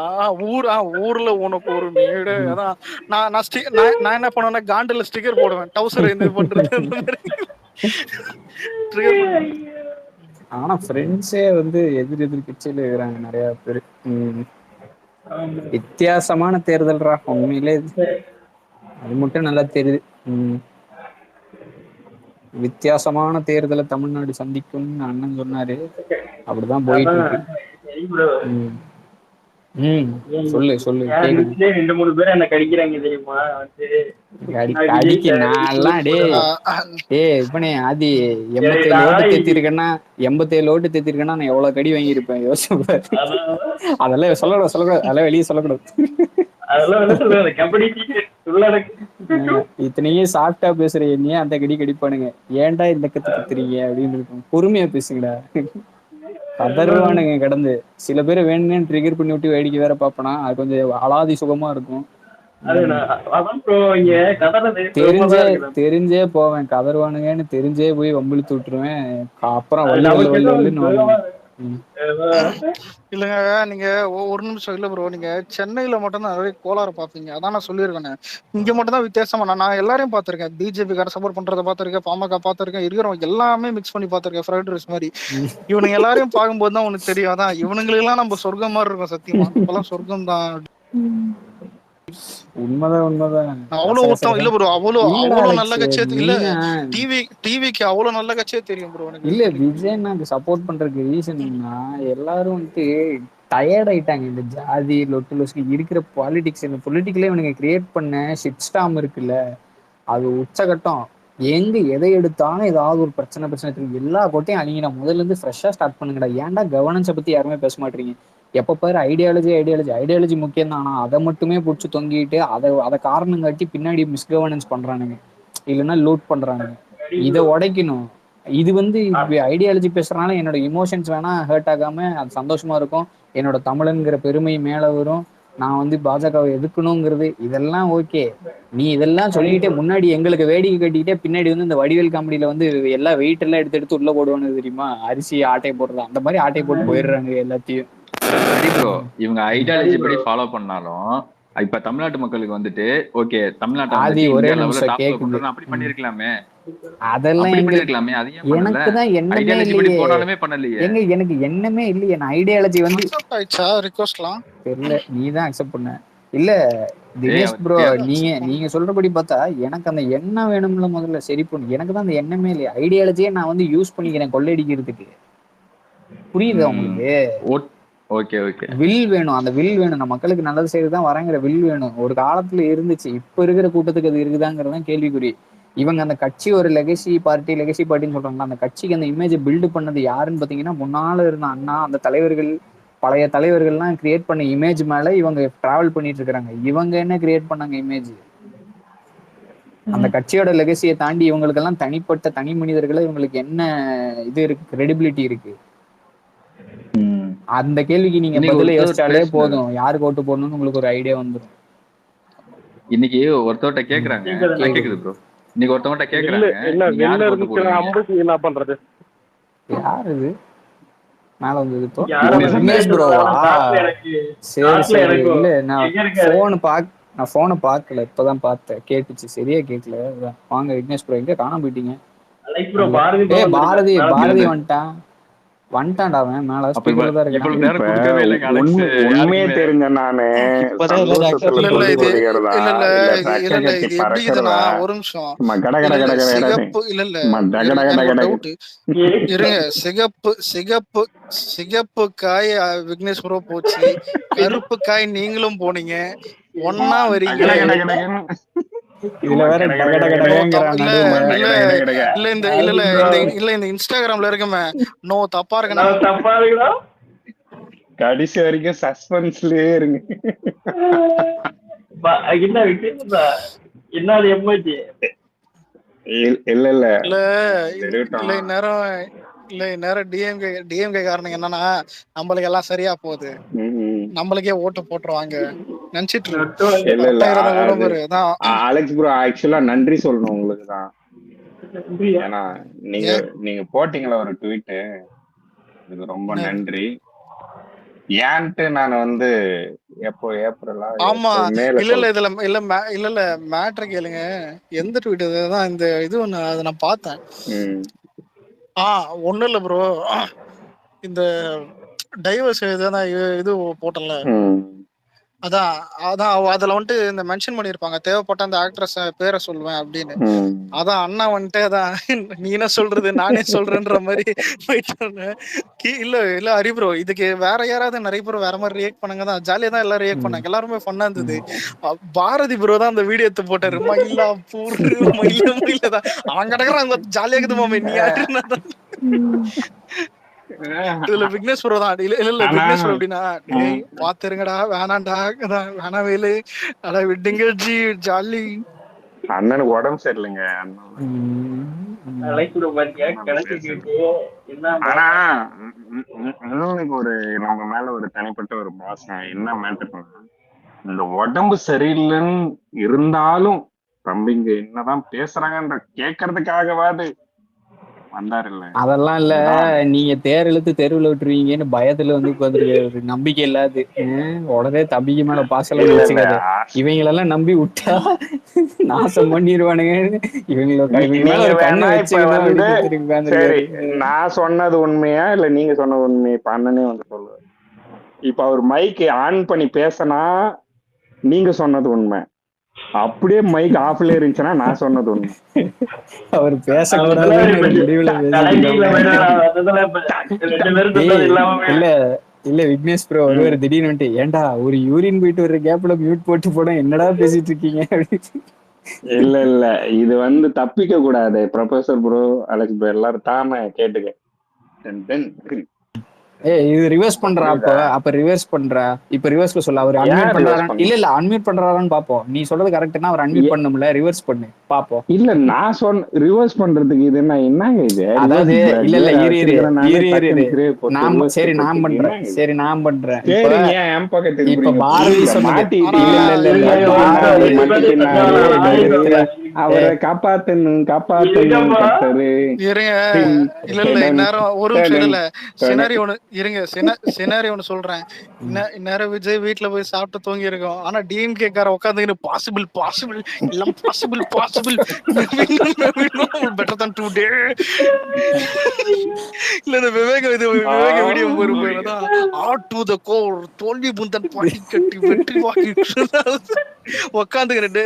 ஊர்ல உனக்கு ஒரு மேடு. அதான் நான் என்ன பண்ணுவேன்னா காண்டில் ஸ்டிக்கர் போடுவேன், டவுசர் என்ன பண்றது. ஆனா ஃப்ரெண்ட்ஸே வந்து எதிர் கட்சியில இருக்கிறாங்க நிறைய பேரு. வித்தியாசமான தேர்தல்ரா உண்மையிலே. அது மட்டும் நல்லா தெரியுது. வித்தியாசமான தேர்தலை தமிழ்நாடு சந்திக்கும் அண்ணன் சொன்னாரு. அப்படிதான் போயிட்டு இருக்கு. சொல்லு 2-3 பேர் என்ன கடிக்கிறாங்க தெரியுமா? அடிக்க நான்லாம் இப்பனே ஆதி 87 ஓட்டு தேத்திருக்கேன்னா நான் எவ்வளவு கடி வாங்கியிருப்பேன் யோசிச்சு. அதெல்லாம் சொல்லக்கூடாது. அதெல்லாம் வெளியே சொல்லக்கூடாது. இத்தனையும் சாஃப்டா பேசுற என்னையே அந்த கடி கடிப்பானுங்க. ஏன்டா இந்த கத்துறீங்க அப்படின்னு இருக்கும். பொறுமையா பேசுங்கடா. கதறுவானுங்க கடந்து. சில பேர் வேணும்னு ட்ரிகர் பண்ணி விட்டு வேடிக்கை வேற பாப்பனா, அது கொஞ்சம் அலாதி சுகமா இருக்கும். தெரிஞ்சே போவேன். கதறுவானுங்கன்னு தெரிஞ்சே போய் வம்பிழுத்து விட்டுருவேன். அப்புறம் இல்லங்க நீங்க ஒரு நிமிஷம் இல்ல ப்ரோ, நீங்க சென்னையில மட்டும் தான் நிறைய கோளாறு பாப்பீங்க. அதான் நான் சொல்லியிருக்கேன். இங்க மட்டும் தான் வித்தியாசமா. நான் எல்லாரையும் பாத்திருக்கேன். பிஜேபி கார சப்போர்ட் பண்றதை பாத்திருக்கேன், பாமக பாத்திருக்கேன், இருக்கிறவங்க எல்லாமே மிக்ஸ் பண்ணி பாத்திருக்கேன். ஃப்ரைட் ரைஸ் மாதிரி இவனுங்க எல்லாரையும் பார்க்கும்போது தான் உனக்கு தெரியும். அதான் இவனுங்களுக்கு எல்லாம் நம்ம சொர்க்கம் மாதிரி இருக்கும். சத்தியமா இப்பெல்லாம் சொர்க்கம் தான். உண்மைதான். அவ்வளவு ஊத்தம் இல்ல ப்ரோ. அவ்வளவு நல்ல கட்சியே இல்ல. டிவிக்கு அவ்வளவு நல்ல கட்சியே தெரியும் ப்ரோ. இல்ல விஜய் நாங்க சப்போர்ட் பண்றதுக்கு ரீசன்னா எல்லாரும் வந்துட்டு டயர்ட் ஆயிட்டாங்க. இந்த ஜாதி லொட்டு இருக்கிற பாலிடிக்ஸ், இந்த பொலிட்டிக்கலே இவனுங்க கிரியேட் பண்ண ஷிட் ஸ்டாம் இருக்குல்ல, அது உச்சகட்டம். எதை எடுத்தாலும் ஏதாவது ஒரு பிரச்சனை எல்லா கோட்டையும் அழிங்க. முதல்ல இருந்து ஃப்ரெஷ்ஷா ஸ்டார்ட் பண்ணுங்கடா. ஏன்டா கவர்னன்ஸை பத்தி யாருமே பேச மாட்டீங்க? எப்ப பாரு ஐடியாலஜி முக்கியம் தான். ஆனா அதை மட்டுமே பிடிச்சி தொங்கிட்டு அதை காரணம் காட்டி பின்னாடி மிஸ்கவர்னன்ஸ் பண்றானுங்க, இல்லைன்னா லூட் பண்றானுங்க. இதை உடைக்கணும். இது ஐடியாலஜி பேசுறதுனால என்னோட இமோஷன்ஸ் வேணா ஹர்ட் ஆகாம அது சந்தோஷமா இருக்கும், என்னோட தமிழன்கிற பெருமை மேல வரும், நான் பாஜகவை எதிர்க்கணுங்கிறது இதெல்லாம் ஓகே. நீ இதெல்லாம் சொல்லிட்டே முன்னாடி எங்களுக்கு வேடிக்கை கட்டிக்கிட்டே பின்னாடி இந்த வடிவேல் காமெடியில எல்லா வெயிட் எல்லாம் எடுத்து உள்ள போடுவானு தெரியுமா, அரிசி ஆட்டை போடுறது அந்த மாதிரி ஆட்டை போட்டு போயிடுறாங்க எல்லாத்தையும். இவங்க ஐடியாலஜி படி ஃபாலோ பண்ணாலும் இப்ப தமிழ்நாட்டு மக்களுக்கு ஓகே தமிழ்நாட்டை அப்படி பண்ணிருக்கலாமே, அதெல்லாம் பண்ணிருக்கலாமே, அதையும் எனக்குதான் எண்ணமே இல்லையே. எனக்கு எண்ணமே இல்லையே. நான் ஐடியாலஜி தெரியல, நீதான் அக்செப்ட் பண்ண இல்ல தினேஷ் ப்ரோ. நீங்க சொல்றபடி பார்த்தா எனக்கு அந்த எண்ணம் வேணும்ல முதல்ல. சரி பண்ணு, எனக்கு தான் அந்த எண்ணமே இல்லையா. ஐடியாலஜியே நான் யூஸ் பண்ணிக்கிறேன் கொள்ளையடிக்கிறதுக்கு. புரியுது உங்களுக்கு? வில் வேணும், அந்த வில் வேணும். நம்ம மக்களுக்கு நல்லது செய்யறதுதான் வரங்கிற வில் வேணும். ஒரு காலத்துல இருந்துச்சு, இப்ப இருக்கிற கூட்டத்துக்கு அது இருக்குதாங்கிறதான் கேள்விக்குறி. இவங்க அந்த கட்சி ஒரு லெகசி பார்ட்டின்னு சொல்றாங்களா, அந்த கட்சிக்கு அந்த இமேஜை பில்டு பண்ணது யாருன்னு பாத்தீங்கன்னா முன்னால இருந்த அண்ணா, அந்த தலைவர்கள், பழைய தலைவர்கள்லாம் கிரியேட் பண்ண இமேஜ் மேல இவங்க டிராவல் பண்ணிட்டு இருக்காங்க. இவங்க என்ன கிரியேட் பண்ணாங்க இமேஜ்? அந்த கட்சியோட லெகசியை தாண்டி இவங்களுக்கெல்லாம் தனிப்பட்ட தனி மனிதர்களை இவங்களுக்கு என்ன இது இருக்கு, கிரெடிபிலிட்டி இருக்கு? அந்த கேள்விக்கு நீங்க பதில யோசிச்சாலே போதும், யாருக்கு ஓட்டு போடணும்னு உங்களுக்கு ஒரு ஐடியா வந்துடும். இன்னைக்கு ஒருத்தவட்ட கேக்குறாங்க, கேக்குது ப்ரோ, இன்னைக்கு ஒருத்தவட்ட கேக்குறாங்க என்ன பண்றது, யார் இது மேல வந்தது இப்போ? தினேஷ் ப்ரோவா? சரி சரி. இல்ல நான் போனை பார்க்கல, இப்பதான் பார்த்தேன், கேட்டுச்சு, சரியா கேட்கல. வாங்க விக்னேஷ் ப்ரோ, எங்க காணாம போயிட்டீங்க? பாரதி வந்துட்டான்டா அவன் மேல ஸ்பீக்கர்ல தான் இருக்கான். உண்மையே தெரிஞ்ச நானு ஒரு நிமிஷம், சிகப்பு காய் விக்னேஷ் ப்ரோ போச்சு, கருப்பு காய் நீங்களும் போனீங்க, ஒன்னா வரீங்க. இதுல வேற இல்ல இந்த இன்ஸ்டாகிராம்ல இருக்குமே நோ தப்பா இருக்கு, கடைசி வரைக்கும் சஸ்பென்ஸ்லயே இருங்க. நேரம் டிஎம்கே காரணம் என்னன்னா நம்மளுக்கு எல்லாம் சரியா போகுது, நம்மளுக்கே ஓட்டு போட்டுருவாங்க நினைச்சிட்டு அலெக்ஸ் ப்ரோ ஆக்சுவலா நன்றி சொல்லணும் உங்களுக்கு தான். ஏன்னா நீங்க போட்டீங்களா ஒரு ட்வீட், இதுக்கு ரொம்ப நன்றி. ஏன்ட்டு நான் எப்போ ஏப்ரலா இல்ல மேட்ரு கேளுங்க, எந்த ட்வீட் தான் இந்த இது ஒண்ணு அதை நான் பார்த்தேன். ஒண்ணும் இல்ல ப்ரோ, இந்த டைவர்ஸ் இது போட்டல, அதான் அதுல இந்த மென்ஷன் பண்ணிருப்பாங்க, தேவைப்பட்ட அந்த ஆக்ட்ரஸ் பேரை சொல்லுவேன் அப்படின்னு. அதான் அண்ணா அதான் நீ என்ன சொல்றது நானே சொல்றேன்ற மாதிரி போயிட்டு. இல்ல ஹரி ப்ரோ, இதுக்கு வேற யாராவது நிறைய பேர் வேற மாதிரி ரியாக்ட் பண்ணாங்க தான், ஜாலியா தான் எல்லாரும் ரியாக்ட் பண்ணாங்க, எல்லாருமே ஃபன்னா இருந்தது. பாரதி ப்ரோ தான் அந்த வீடியோ எடுத்து போட்டாரு, மயிலா பூர்ரு மயிலதான் அவன் கிடக்குறான் ஜாலியா இருக்குது மாமே நீ யாருன்னா. இதுல விக்னேஷ் ப்ரோ தான் இல்ல விக்னேஷ் ப்ரோ எப்படின்னா, பாத்துருங்கடா வேணாண்டா வேணா வேலு அட விட்டுங்க ஜி ஜாலி. அண்ணனுக்கு உடம்பு சரியில்லைங்க. ஆனா அண்ணனுக்கு நம்ம மேல ஒரு தனிப்பட்ட ஒரு பாசம் என்ன மேட்டர் பண்ணா, இந்த உடம்பு சரியில்லைன்னு இருந்தாலும் தம்பிங்க என்னதான் பேசுறாங்கன்ற கேட்கறதுக்காகவாது வந்தாருல்ல. அதெல்லாம் இல்ல, நீங்க தேர் இழுத்து தெருவில் விட்டுருவீங்கன்னு பயத்துல உட்காந்துருக்காரு, நம்பிக்கை இல்லாது. உடனே தம்பிக்கு மேல பாசல வச்சுக்காது, இவங்களெல்லாம் நம்பி விட்டா நாசம் பண்ணிடுவானுங்க, நான் சொன்னது உண்மையா இல்ல நீங்க சொன்னது உண்மையா? இப்ப அண்ணனே சொல்லுவாரு, இப்ப அவர் மைக் ஆன் பண்ணி பேசினா நீங்க சொன்னது உண்மை, அப்படியே மைக் ஆஃப்ல இருந்துச்சுன்னா நான் சொன்னது உண்மை. அவர் பேசக்கூடாது இல்ல விக்னேஷ் ப்ரோ ஒரு திடீர்னு ஏன்டா ஒரு யூரின் போயிட்டு வர்ற கேப்ல மியூட் போட்டு போட என்னடா பேசிட்டு இருக்கீங்க? இல்ல இது தப்பிக்க கூடாது. ப்ரொஃபசர் ப்ரோ, அலெக்ஸ் ப்ரோ எல்லாரும் தாம கேட்டுக்க. இது ரிவர்ஸ் பண்றா. புரியுதா? அப்ப ரிவர்ஸ் பண்றா. இப்ப ரிவர்ஸ்ல சொல்ல அவர் ஏன் அன்மியூட் ரிவர்ஸ் பண்றாரா? பண்ண இல்ல அன்மியூட் பண்றாரான்னு பாப்போம். நீ சொல்றது கரெக்ட்னா அவர் அன்மியூட் பண்ணும்ல, ரிவர்ஸ் பண்ணு பாப்போம். இல்ல நான் சொன்ன ரிவர்ஸ் பண்றதுக்கு இது என்னங்க இது அதாவது இல்ல கியர் இரு வச்சிருக்கிறனால டக்குன்னு கிரேவ் போட்டு நான் ரிவர்ஸ் சரி நான் பண்றதுக்கு பண்றேன். என்னங்க இது? சரி நான் பண்றேன். சரிங்க என் பக்கம் இப்ப திருப்புறீங்க பாரதி புரியல சொன்னது மாட்டிட்டீங்க அவரை காப்பாத்தணும் கத்தரு இருங்க இல்ல இந்நேரம் ஒரு நிமிஷம் இல்ல சினாரி ஒண்ணு இருங்க சினாரி ஒண்ணு சொல்றேன். இந்நேரம் விஜய் வீட்டுல போய் சாப்பிட்டு தூங்கி இருக்கோம். ஆனா டிஎம்கே கார உட்காந்துக்கிட்டு பாசிபிள் எல்லாம் பாசிபிள் பெட்டர் தான் டுடே இல்ல இந்த விவேக வீடியோ போயிருப்பதான் ஆட் டு த கோர் தோல்வி புந்தன் பாட்டி கட்டி வெற்றி வாக்கி உக்காந்துக்கிட்டு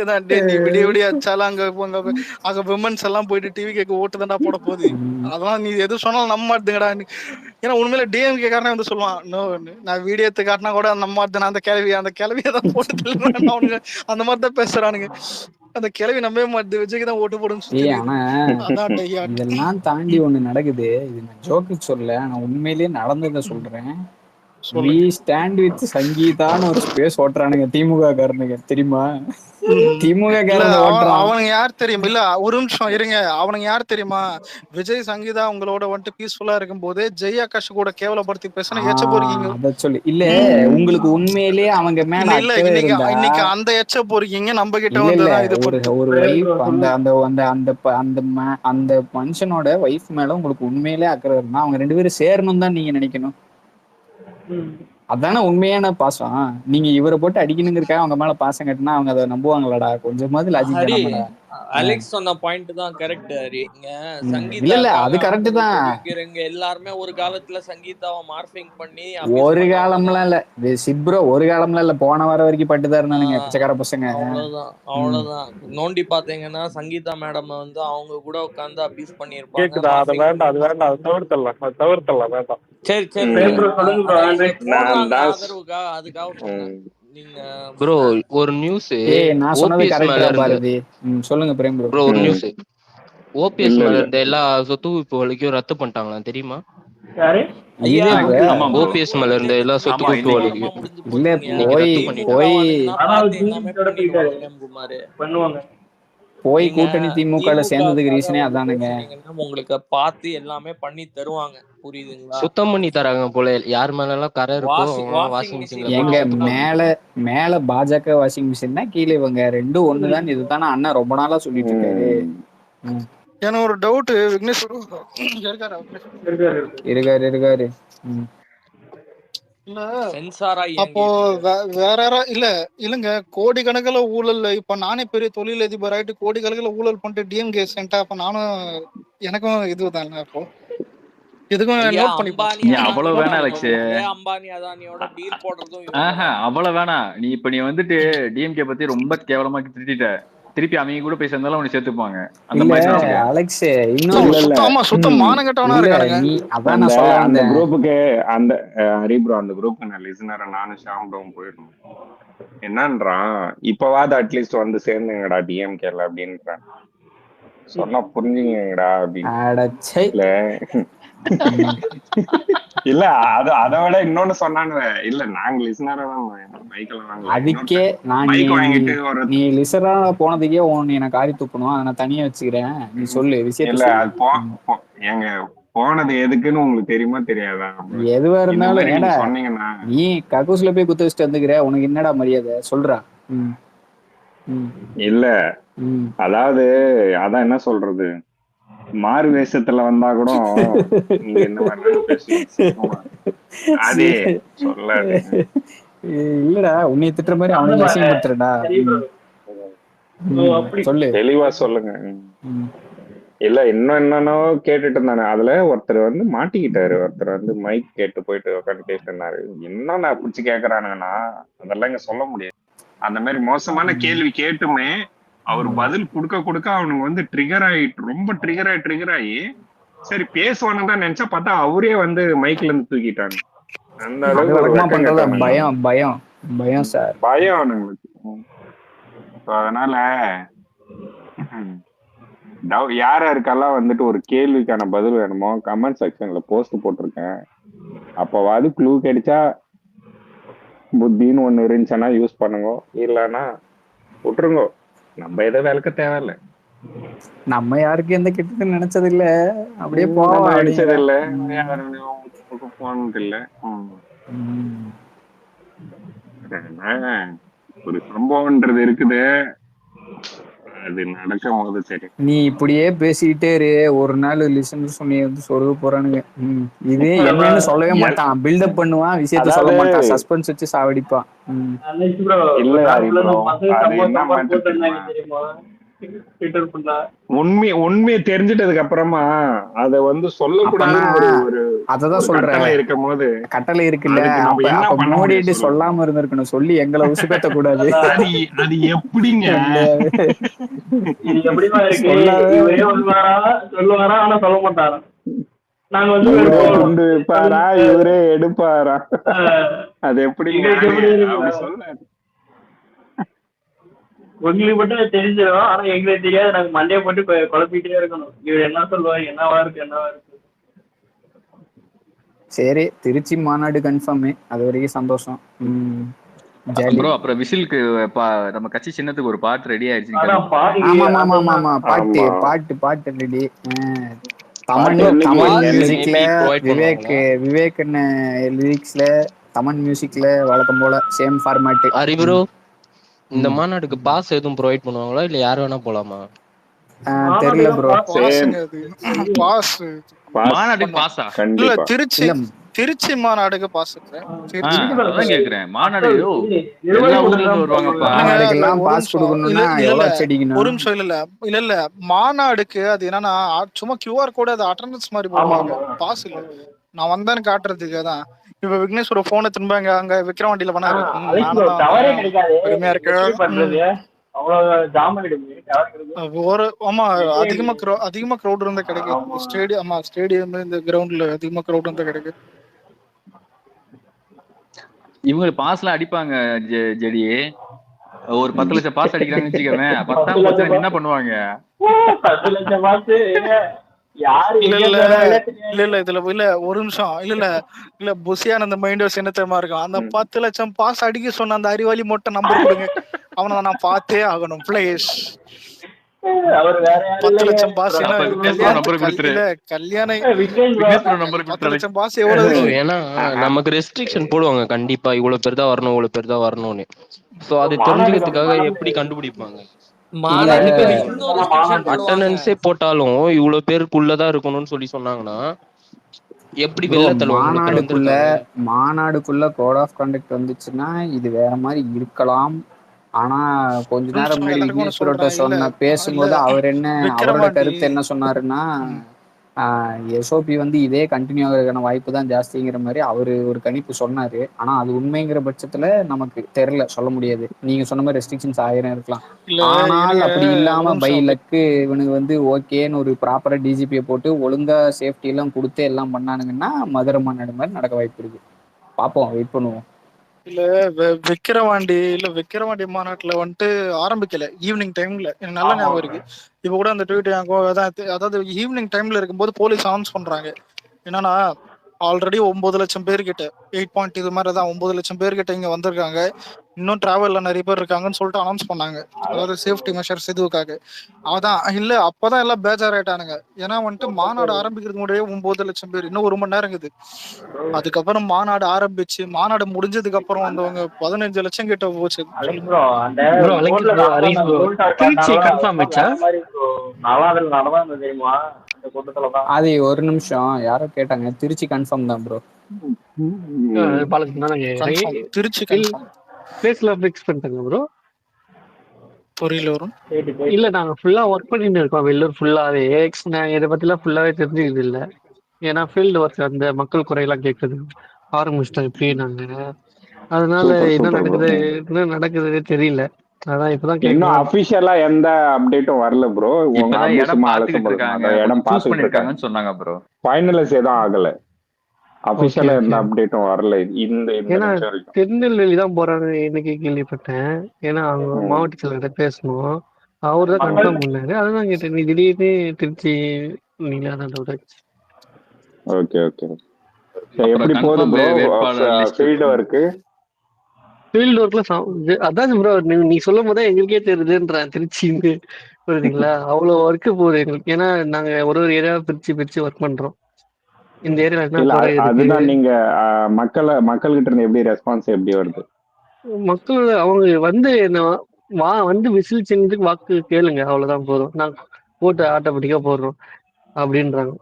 நீ விடிய வச்சாலும் அங்க விமன்ஸ் எல்லாம் போயிட்டு டிவி கேட்க ஓட்டு தாண்டா போட போகுது. அதெல்லாம் நீ எது சொன்னாலும் நம்ப மாட்டேங்கடா. ஏன்னா உண்மையில டிஎம்கே காரனே வந்து சொல்லுவான், நான் வீடியோ காட்டினா கூட நம்ப மாட்டேன், அந்த கிளவியை தான் போட்டு அவனுங்க அந்த மாதிரிதான் பேசுறானுங்க. அந்த கிளவி நம்பவே மாட்டேது, விஜய்க்கு தான் ஓட்டு போடுன்னு. ஆனா இதெல்லாம் தாண்டி ஒண்ணு நடக்குது. இது நான் ஜோக்கு சொல்ல, நான் உண்மையிலேயே நடந்ததை சொல்றேன். We stand with சங்கீதான்னு ஒரு ஸ்பேஸ் ஓட்டுறானுங்க திமுக காரனுங்க, தெரியுமா? திமுக காரன் ஓட்டுறான். அவனுங்க யார் தெரியுமா? இல்ல ஒரு நிமிஷம் இருங்க, அவனுங்க யார் தெரியுமா? விஜய் சங்கீதா உங்களோட வந்துட்டு பீஸ்ஃபுல்லா இருக்கும் போது ஜெய் ஆகாஷ் கூட கேவலப்படுத்தி பேசினா எச்ச போறீங்க. அத சொல்லி இல்ல உங்களுக்கு உண்மையிலேயே அவங்க மேல அக்கறை இருந்தா இன்னைக்கு அந்த எச்ச போறீங்க நம்ம கிட்ட வந்து ஒரு வைஃப் அந்த மனுஷனோட வைஃப் மேல உங்களுக்கு உண்மையிலேயே அக்கறை இருந்தா அவங்க 2 பேரும் சேரணும் தான் நீங்க நினைக்கணும். அதான உண்மையான பாசம். நீங்க இவரை போட்டு அடிக்கணுங்கிறக்காக அவங்க மேல பாசம் கட்டினா அவங்க அதை நம்புவாங்களாடா? கொஞ்சமாவது லாஜிக் தானடா. அலெக்ஸ் சொன்ன பாயிண்ட் தான் கரெக்ட். இல்ல அது கரெக்ட் தான். எல்லாருமே ஒரு காலத்துல சங்கீதாவை மார்பிங் பண்ணி ஒரு காலம்லாம் இல்ல சிப்ரோ, ஒரு காலம்லாம் இல்ல, போன வாரம் வரைக்கும் பட்டுதான் இருந்தானுங்க பிச்சைக்கார பசங்க. அவ்வளவுதான் நோண்டி பாத்தீங்கன்னா சங்கீதா மேடம் வந்து அவங்க கூட உட்கார்ந்து அபியூஸ் பண்ணிருப்பாங்க. கேக்குதா? அது வேண்டாம் அது தவிர்த்தலாம் வேண்டாம். சரி ஆதரவுக்காக அதுக்காக சொன்னேன். நீங்க ப்ரோ ஒரு நியூஸ் நான் சொன்னது கரெக்ட்டா பாரதி. சொல்லுங்க பிரேம் ப்ரோ. ஒரு நியூஸ் ஓபிஎஸ் மேல இருந்த எல்லா சொத்து குவிப்புகளுக்கும் ரத்து பண்ணிட்டாங்களா தெரியுமா? ஓபிஎஸ் மேல இருந்த எல்லா சொத்து குவிப்புகளுக்கும் போய் கூட்டணி திமுக சேர்ந்ததுக்கு ரீசனே அதானுங்க. உங்களுக்கு பார்த்து எல்லாமே பண்ணி தருவாங்க, புரியுதுங்களா? சுத்தம் பண்ணி தராங்க போல. யார் மேல எல்லாம் கரை இருக்கும் வாஷிங் மிஷின். எங்க மேல பாஜக வாஷிங் மிஷின் தான், கீழே இவங்க ரெண்டும் ஒண்ணுதான். இதுதானே அண்ணன் ரொம்ப நாளா சொல்லிட்டு இருக்காரு. எனக்கு ஒரு டவுட், விக்னேஷ் இருக்காரு அப்போ வேற இல்லங்க கோடிக்கணக்கில் ஊழல். இப்ப நானே பெரிய தொழிலதிபர் ஆயிட்டு கோடிக்கணக்கில் ஊழல் பண்ணிட்டு டிஎம்கே சென்டா, அப்ப நானும் எனக்கும் இதுதான். அப்போ இதுக்கும் நோட் பண்ணி அவ்வளவு வேணாம் அலெக்ஸ். அம்பானி அதானியோட டீல் போடுறதும் அவ்வளவு வேணாம். நீ இப்ப நீ வந்துட்டு டிஎம்கே பத்தி ரொம்ப கேவலமா திட்டிட்ட, திருப்பி அவங்க கூட பேசியிருந்தாலும் அவனை சேர்த்துப்பாங்க. அந்த மாதிரி அலெக்ஸ் இன்னும் சுத்தம் மானங்கட்டவனா இருக்காங்க. அந்த குரூப்புக்கு அந்த ஹரிப்ரோ அந்த குரூப்புக்கு நான் லிசனரா நானும் ஷாம்டவும் போயிடணும். என்னன்றான், இப்பவாது அட்லீஸ்ட் வந்து சேர்ந்துங்கடா டிஎம்கேல அப்படின்றான். சொன்னா புரிஞ்சுங்கடா அப்படின்னு. இல்ல அதை விட இன்னொன்னு சொன்னாங்க. இல்ல நாங்க லிசனரா தான் அதுக்கே நான் நீ லிசனரா போனதுக்கே எனக்கு காரி துப்பணும். அதை நான் தனியா வச்சுக்கிறேன். நீ சொல்லு விஷயத்துல. எங்க போனது எதுக்குன்னு உங்களுக்கு தெரியுமா தெரியாதா? எதுவா இருந்தாலும் சொன்னீங்கன்னா நீ கக்கூஸ்ல போய் குத்து வச்சுட்டு வந்துக்கிற, உனக்கு என்னடா மரியாதை சொல்றா? இல்ல அதாவது அதான் என்ன சொல்றது, மாறு வேஷத்துல வந்தா கூட நீங்க என்ன அதே சொல்ல இல்லடா, உன்னை திட்டுற மாதிரி அவனுக்கு அசிங்கப்படுத்துறடா. சொல்லு, தெளிவா சொல்லுங்க. இல்ல இன்னும் என்னன்னோ கேட்டுட்டு இருந்தானே, அதுல ஒருத்தர் வந்து மாட்டிக்கிட்டாரு. ஒருத்தர் வந்து மைக் கேட்டு போயிட்டு உட்காந்து கேட்டுருந்தாரு. என்னன்னா பிடிச்சி கேக்குறானுங்கன்னா அதெல்லாம் இங்க சொல்ல முடியாது. அந்த மாதிரி மோசமான கேள்வி கேட்டுமே அவர் பதில் கொடுக்க அவனுக்கு வந்து ரொம்ப ட்ரிகர் ஆகி சரி பேசுவானு தான் நினைச்சா பார்த்தா அவரே வந்து மைக்ல இருந்து தூக்கிட்டாங்க. அந்த அளவுக்கு பயம் சார், பயம் அவனுங்களுக்கு. அதனால யாருக்கெல்லாம் வந்துட்டு ஒரு கேள்விக்கான பதில் வேணுமோ கமெண்ட் செக்ஷன்ல போஸ்ட் போட்டிருக்கேன். அப்பவாது க்ளூ கிடைச்சா புத்தின்னு ஒண்ணு இருந்துச்சுன்னா யூஸ் பண்ணுங்க, இல்லைன்னா விட்டுருங்க. நம்ம எதை விளக்க தேவையில்ல. நம்ம யாருக்கு எந்த கெட்டதுன்னு நினைச்சது இல்ல, அப்படியே நம்ம போவோம் நினைச்சது அப்படிங்கிற. இல்ல, போனது இல்ல. ஒரு சம்பவம்ன்றது இருக்குது, அது நடக்கும் போது தெரியும். நீ இப்படியே பேசிக்கிட்டே இரு, ஒரு நாள் லிசனர் சொன்னி வந்து சொல்ல போறானுங்க. இது என்னன்னு சொல்லவே மாட்டான், பில்டப் பண்ணுவான், விஷயத்த சொல்ல மாட்டான், சஸ்பென்ஸ் வச்சு சாவடிப்பான். இல்ல அது என்ன உண்மையை தெரிஞ்சிட்டதுக்கு அப்புறமா அத வந்து சொல்லக்கூடாது. ஒரு அததான் சொல்றேன், இருக்கும் போது கட்டளை இருக்குல்ல, அப்ப மூடிட்டு சொல்லாம இருந்திருக்கணும், சொல்லி எங்களை உசுப்பேத்த கூடாது. அது எப்படிங்க சொல்லுவாரா ஆனா சொல்ல மாட்டாரா? நாங்க வந்து துண்டு வைப்பாரா, இவரே எடுப்பாரா? அது எப்படி சொல்ல உங்களுக்கு மட்டும் தெரிஞ்சிடும், ஆனா எங்களுக்கு தெரியாது. நாங்க மண்டையை போட்டு குழப்பிட்டே இருக்கணும், இவர் என்ன சொல்லுவாரு, என்னவா இருக்கு. சரி, திருச்சி மாநாடு கன்ஃபார்ம், அது வரைக்கும் சந்தோஷம். ப்ரோ அப்புறம் விசிலுக்கு நம்ம கட்சி சின்னத்துக்கு ஒரு பாட்டு ரெடி ஆயிடுச்சு. ஆமா பாட்டு ரெடி. தமன் மியூசிக்ல விவேக் லிரிக்ஸ்ல, தமன் மியூசிக்ல வழக்கம் போல சேம் ஃபார்மேட். ப்ரோ இந்த மாநாடுக்கு பாஸ் எதுவும் ப்ரொவைட் பண்ணுவாங்களா இல்ல யார் வேணா போலாமா? தெரியல ப்ரோ. மாநாடுக்கு பாஸா? இல்ல திருச்சி மாநாடுக்கு பாஸ் கேக்குறேன். மாநாடு எல்லா ஊர்ல இருந்து வருவாங்க, பாஸ் கொடுக்கணும்னா எவ்வளவு அடிக்கணும்? ஒரு நிமிஷம். இல்ல மாநாடுக்கு அது என்னன்னா சும்மா QR கோட், அது அட்டெண்டன்ஸ் மாதிரி போடுவாங்க, பாஸ் இல்ல. நான் வந்தேன்னு காட்டுறதுக்கு தான். இப்ப விக்னேஷ் ஒரு போனை திரும்பாங்க அங்க விக்ரவாண்டியில பண்ணாரு. பெருமையா இருக்கு. ஆமா, அதிகமா கிரௌட் இருந்தா கிடைக்கும். ஸ்டேடியம் இந்த கிரவுண்ட்ல அதிகமா கிரௌட் இருந்தா கிடைக்கும். இவங்க பாஸ்ல அடிப்பாங்க ஜெடி. ஒரு 10 லட்சம் பாஸ் அடிக்கிறாங்கன்னு வச்சுக்கோங்க, 10ஆம் பட்சம் என்ன பண்ணுவாங்க? 10 லட்சம் பாஸ் இல்ல இதுல இல்ல ஒரு நிமிஷம். இல்ல புசியான அந்த மைண்ட் வாஷ் என்ன தெரியுமா இருக்கும், அந்த 10 லட்சம் பாஸ் அடிக்க சொன்ன அந்த அறிவாளி மட்டும் நம்பர் கொடுங்க, அவனை நான் பார்த்தே ஆகணும் பிளேஸ். 10 லட்சம் பாஸ் கல்யாண 10 லட்சம் பாஸ் எவ்வளவு? ஏன்னா நமக்கு ரெஸ்ட்ரிக்ஷன் போடுவாங்க கண்டிப்பா, இவ்வளவு பேர் தான் வரணும், இவ்வளவு பேர் தான் வரணும்னு. சோ அது தெரிஞ்சுக்கிறதுக்காக எப்படி கண்டுபிடிப்பாங்க? அட்டெண்டன்ஸே போட்டாலும் இவ்வளவு பேருக்குள்ளதான் இருக்கணும்னு சொல்லி சொன்னாங்கன்னா எப்படி வெளில தள்ளுவாங்க? மாநாடுக்குள்ள கோட் ஆஃப் கண்டக்ட் வந்துச்சுன்னா இது வேற மாதிரி இருக்கலாம். ஆனா கொஞ்ச நேரம் முன்னாடி விக்னேஸ்வரோட பேசும்போது அவர் அவரோட கருத்து என்ன சொன்னாருன்னா, எஸ்ஓபி வந்து இதே கண்டினியூ ஆகிறதுக்கான வாய்ப்பு தான் ஜாஸ்திங்கிற மாதிரி அவரு ஒரு கணிப்பு சொன்னாரு. ஆனா அது உண்மைங்கிற பட்சத்துல நமக்கு தெரியல, சொல்ல முடியாது. நீங்க சொன்ன மாதிரி ரெஸ்ட்ரிக்ஷன்ஸ் 1000 இருக்கலாம், ஆனால் அப்படி இல்லாம பை லக்கு இவனுக்கு வந்து ஓகேன்னு ஒரு ப்ராப்பரா டிஜிபியை போட்டு ஒழுங்கா சேஃப்டி எல்லாம் கொடுத்து எல்லாம் பண்ணானுங்கன்னா மதுரை மாநாடு மாதிரி நடக்க வாய்ப்பு இருக்கு. பாப்போம், வெயிட் பண்ணுவோம். இல்ல விக்கிரவாண்டி மாநாட்டுல வந்துட்டு ஆரம்பிக்கல, ஈவினிங் டைம்ல. எனக்கு நல்ல ஞாபகம் இருக்கு. இப்ப கூட அந்த ட்வீட், அதாவது ஈவினிங் டைம்ல இருக்கும்போது போலீஸ் அனௌன்ஸ் பண்றாங்க என்னன்னா, ஆல்ரெடி 9 லட்சம் பேர்கிட்ட 8 இது மாதிரிதான் 9 லட்சம் பேர்கிட்ட இங்க வந்திருக்காங்க, இன்னும் டிராவல்ல நிறைய பேர் இருக்காங்கன்னு சொல்லிட்டு அனௌன்ஸ் பண்ணாங்க. அதாவது சேஃப்டி மெஷர்ஸ் இதுக்காக. அதான் இல்ல அப்பதான் எல்லாம் பேஜார் ஆயிட்டானுங்க. ஏன்னா வந்துட்டு மாநாடு ஆரம்பிக்கிறதுக்கு முன்னாடியே 9 லட்சம் பேர், இன்னும் 1 மணி நேரம் இருக்குது. அதுக்கப்புறம் மாநாடு ஆரம்பிச்சு மாநாடு முடிஞ்சதுக்கு அப்புறம் வந்தவங்க 15 லட்சம் கிட்ட போச்சு. அது ஒரு நிமிஷம், யாரோ கேட்டாங்க. திருச்சி கன்ஃபார்ம் தான் ப்ரோ. திருச்சி பிளேஸ்ல ஃபிக்ஸ் பண்ணிட்டாங்க ப்ரோ. புரியல வரும். இல்ல நாங்க ஃபுல்லா ஒர்க் பண்ணிட்டு இருக்கோம் வெள்ளூர் ஃபுல்லாவே. நான் இதை பத்திலாம் ஃபுல்லாவே தெரிஞ்சுக்கிறது இல்லை. ஏன்னா ஃபீல்டு ஒர்க் அந்த மக்கள் குறையெல்லாம் கேட்குறது ஆரம்பிச்சிட்டோம் இப்பயே நாங்க. அதனால என்ன நடக்குதுன்னே தெரியல. அதான் இப்பதான் இன்னும் அபிஷியலா எந்த அப்டேட்டும் வரல ப்ரோ. இடம் பார்த்துக்கிட்டு இருக்காங்க, இடம் பாஸ் பண்ணிருக்காங்கன்னு சொன்னாங்க ப்ரோ. ஃபைனலைஸ் எதுவும் ஆகல, அபிஷியலா எந்த அப்டேட்டும் வரல. ஏன்னா திருநெல்வேலி தான் போறாரு இன்னைக்கு கேள்விப்பட்டேன். ஏன்னா அவங்க மாவட்ட செயலர்கிட்ட பேசணும், அவரு தான் கன்ஃபார்ம் பண்ணாரு. அதுதான் கேட்டேன், நீ திடீர்னு திருச்சி நீங்க அதான். Okay okay. எப்படி போகுது கன்ஃபார்ம் ப்ரோ வேட்பாளர் லிஸ்ட் ஃபீல்டு ஒர்க்கு? ஃபீல்டு ஒர்க்ல அதான் ப்ரோ நீ சொல்லும் போதே எங்களுக்கே தெரியுதுன்றேன் திருச்சின்னு. புரியுதுங்களா? அவ்வளவு ஒர்க்கு போகுது எங்களுக்கு. ஏன்னா நாங்க ஒரு ஏரியா பிரிச்சு ஒர்க் பண்றோம். இந்த ஏரியால என்ன இல்ல குறை இருக்கு, அதுதான் நீங்க மக்கள்கிட்ட இருந்து எப்படி ரெஸ்பான்ஸ் எப்படி வருது? மக்கள் அவங்க வந்து என்ன வந்து விசில் சின்னதுக்கு வாக்கு கேளுங்க, அவ்வளவுதான் போதும், நான் போட்டு ஆட்டோமேட்டிக்கா போடுறோம் அப்படின்றாங்க.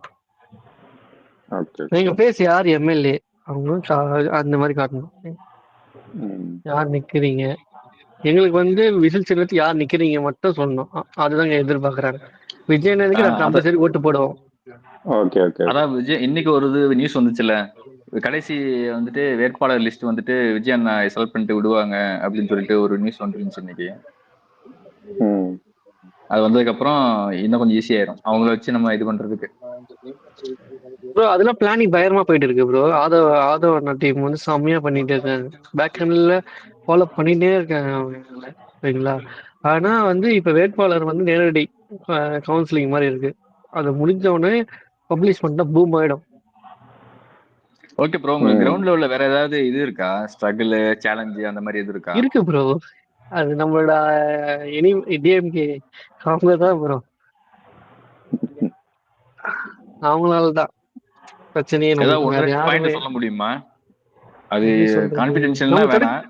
நீங்க பேச யார் எம்எல்ஏ அவங்க அந்த மாதிரி காட்டணும், யார் நிக்கிறீங்க, எங்களுக்கு வந்து விசில் சின்னத்துக்கு யார் நிக்கிறீங்க மட்டும் சொல்லணும். அதுதாங்க எதிர்பார்க்கறாங்க. விஜயனுக்கு நான் கம்பல்சரி ஓட்டு போடுவோம். Okay okay. அதான் விஜய் இன்னைக்கு ஒரு நியூஸ் வந்துச்சுல, கடைசி வந்துட்டு வேட்பாளர் லிஸ்ட் வந்துட்டு விஜய் அண்ணா செலக்ட் பண்ணிட்டு விடுவாங்க அப்படின்னு சொல்லிட்டு ஒரு நியூஸ் வந்துருந்துச்சு இன்னைக்கு. அது வந்ததுக்கு அப்புறம் இன்னும் கொஞ்சம் ஈஸி ஆயிரும் அவங்கள வச்சு நம்ம இது பண்றதுக்கு. ப்ரோ அதெல்லாம் பிளானிங் பயங்கரமா போயிட்டு இருக்கு ப்ரோ. ஆதவ டீம் வந்து செம்மையா பண்ணிட்டு இருக்காங்க, பேக் ஹேண்ட்ல ஃபாலோ பண்ணிட்டே இருக்காங்க அவங்க, சரிங்களா? ஆனா வந்து இப்ப வேட்பாளர் வந்து நேரடி கவுன்சிலிங் மாதிரி இருக்கு, அது முடிஞ்ச உடனே பப்ளிஷ் பண்ணா பூம் ஆயிடும். ஓகே ப்ரோ, உங்களுக்கு கிரவுண்ட் லெவல்ல வேற ஏதாவது இது இருக்கா, ஸ்ட்ரகிள் சேலஞ்ச் அந்த மாதிரி எது இருக்கா? இருக்கு ப்ரோ, அது நம்மளோட டிஎம்கே அவங்க தான் ப்ரோ, அவங்களாலதான் பிரச்சனையே. ஏதாவது ஒன்று பாயிண்ட் சொல்ல முடியுமா? அது எப்படி சொல்றது? கான்ஃபிடென்ஷியல்னா நமக்கு வேணாம்.